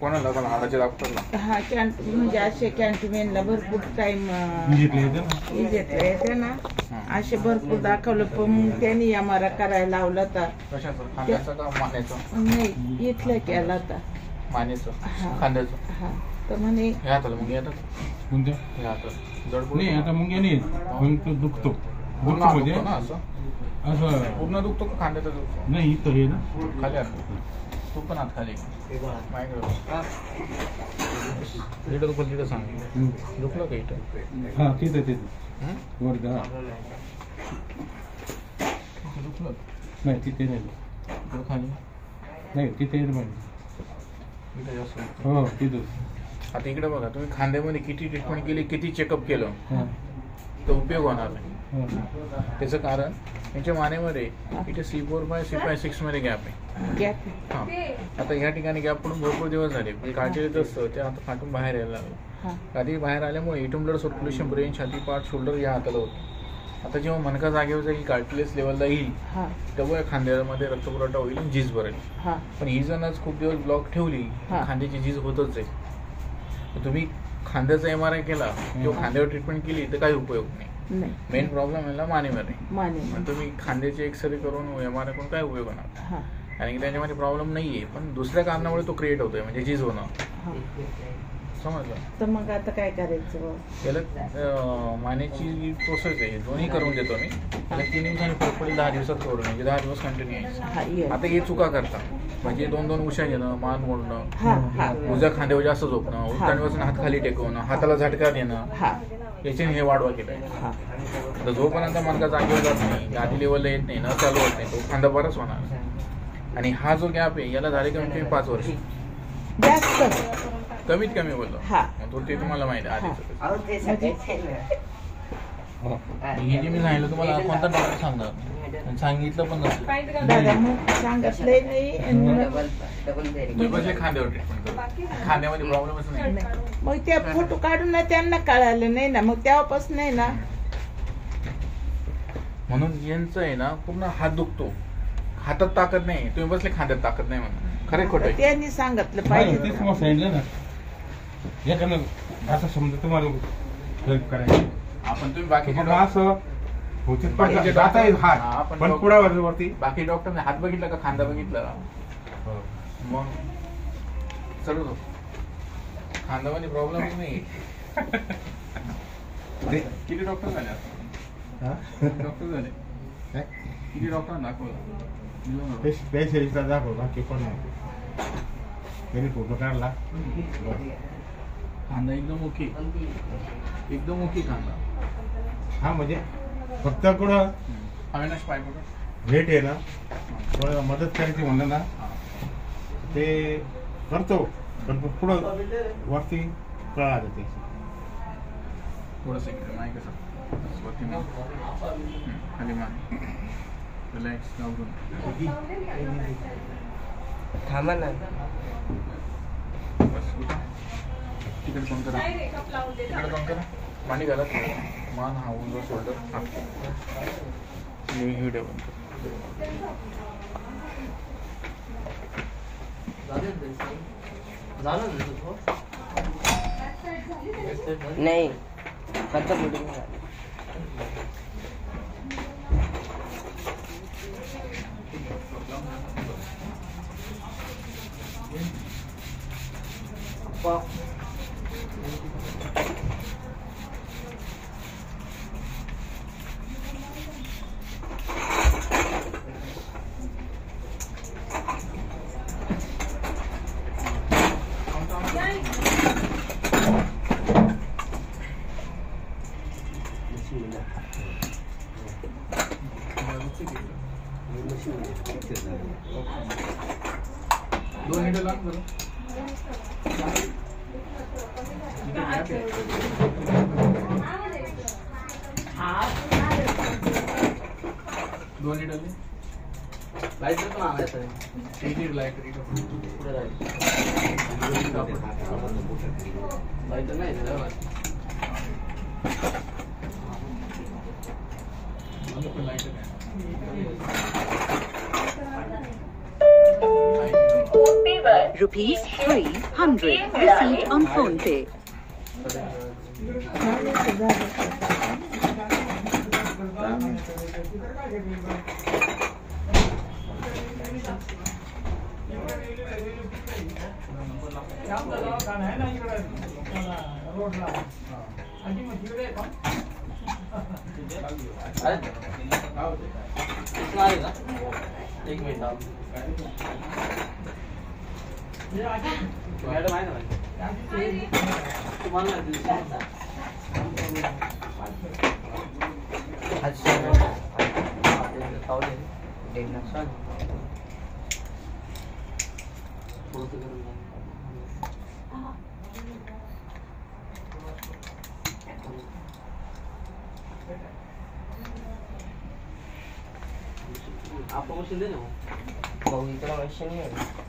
कोणाला पण हाडाच्या डॉक्टरला? हा म्हणजे असे कॅन्टीनला भरपूर टाइम येते ना, असे भरपूर दाखवलं पण मग त्यांनी आम्हाला करायला लावला होता. कशाचं? खांद्याचं का मानेचं? नाही, इथलं केला होता. मानेचं? खांद्याचं? हा. तर म्हणे हे हाताला मुंग्या येतात? कोणत्या? हे हातात जड नाही, आता मुंग्या नाही पण तो दुखतो. पूर्ण दुखतो म्हणजे दुखतो ना असं? असं पूर्ण दुखतो का खांद्याचा दुखतो? नाही, इथं हे ना खाली हात. तू पण हात खाली मायकडे लिटर दुखलं तिथं सांग. दुखलं का इथं? हा, तिथं वर जा. दुखलं नाही, तिथे नाही. इकडं खाली नाही, तिथे इथं जास्त दुखतं. हो, तिथं. आता इकडे बघा, तुम्ही खांद्यामध्ये किती ट्रीटमेंट केली, किती चेकअप केलं, हा. तर उपयोग होणार नाही. हा. त्याचं कारण त्यांच्या मानेमध्ये इथे C4, C5, मध्ये गॅप आहे. गॅप. हा. आता ह्या ठिकाणी गॅप पडून भरपूर दिवस झाले, पण काढलेलं असतं ते आता फाटून बाहेर यायला लागलं. आधी बाहेर आल्यामुळे इथून ब्लड सर्क्युलेशन ब्रेन, छाती, पाठ, शोल्डर या हाताला होतं. आता जेव्हा मनका जागेवर जाईल, कार्टिलेज लेवलला येईल, तेव्हा खांद्यामध्ये रक्तपुरवठा होईल आणि झीज भरेल. पण ही जण आज खूप दिवस ब्लॉक ठेवली, खांद्याची झीज होतच आहे. तुम्ही खांद्याचा MRI केला किंवा खांद्यावर ट्रीटमेंट केली तर काही उपयोग नाही. मेन प्रॉब्लेम आहे मानेमध्ये. तुम्ही खांद्याचे एक्सरे करून MRI करून काय उपयोग होणार? आणि त्याच्यामध्ये प्रॉब्लेम नाहीये, पण दुसऱ्या कारणामुळे तो क्रिएट होतोय, म्हणजे झीज होणं. समजलं? तर मग आता काय करायचं? त्याला मानेची जी प्रोसेस आहे दोन्ही करून देतो मी. त्याला 3 दिवसांनी फरक पडेल, 10 दिवसात करून, म्हणजे 10 दिवस कंटिन्यू यायचं. आता हे चुका करता, म्हणजे 2-2 उशा घेणं, मान मोडणं, उजव्या खांद्यावर जास्त झोपणं, उलटांपासून हात खाली टेकवणं, हाताला झटका देणं, याच्याने हे वाढवा केलंय. तर जोपर्यंत मनका जागेवर जात नाही, आधी लेवलला येत नाही, न चालू होत नाही, तो खांदा बराच होणार. आणि हा जो गॅप आहे याला झाले कमीत कमी 5 वर्ष. कमीत कमी बोलतो ते तुम्हाला माहिती आहे. हे जे मी सांगितलं तुम्हाला कोणता डॉक्टर सांगणार, सांगितलं पण नसतं. सांगितलंय नाही. खांद्यावर ट्रीटमेंट करू, खांद्यामध्ये प्रॉब्लेमच नाही. मग त्या फोटो काढून ना त्यांना कळालं नाही ना, मग तेव्हापासून नाही ना. म्हणून यांचं आहे ना पूर्ण हात दुखतो, हातात ताकद नाही. तुम्ही बसले खांद्यात ताकद नाही म्हणून खरे खोटं त्यांनी सांगितलं पाहिजे. तेच मग सांगितलं ना, एखादं असं समजा तुम्हाला हेल्प करायची. आपण तुम्ही बाकी असं होते पण पुढावरती बाकी डॉक्टरने हात बघितला का खांदा बघितला? मग चढू खांद्यामध्ये प्रॉब्लेम नाही. किती डॉक्टर झाले? डॉक्टर झाले किती? डॉक्टरांना दाखवलं, स्पेशलिस्टला दाखवलं, बाकी पण त्यांनी फोटो काढला. खांदा एकदम ओके, एकदम ओके खांदा. हा, म्हणजे फक्त कुठं अविनाश पाय कुठं भेट आहे ना, थोडं मदत करायची म्हणलं ना ते करतो, पण पुढं वरती कळा जाते. थोडंसं इकडे माहिती कसं वरती मान, खाली मान, रिलॅक्स लावून थांबा ना. बस उठा. तिकडे कोण करा, तिकडे कोण करा, मांडी घाला, मान हा उजवा, शोल्डर हा, व्हिडिओ बंद नाही फक्त दोन मिनिटं लाग बरं. दोन मिनिटं लाईट पण आणायचं आहे. लाईट नाही OP वर ₹300 received on PhonePe. एक मिनिट मॅडम आहे ना तुम्हाला आपण मशीन दे ना भाऊ इकडं मशीन नाही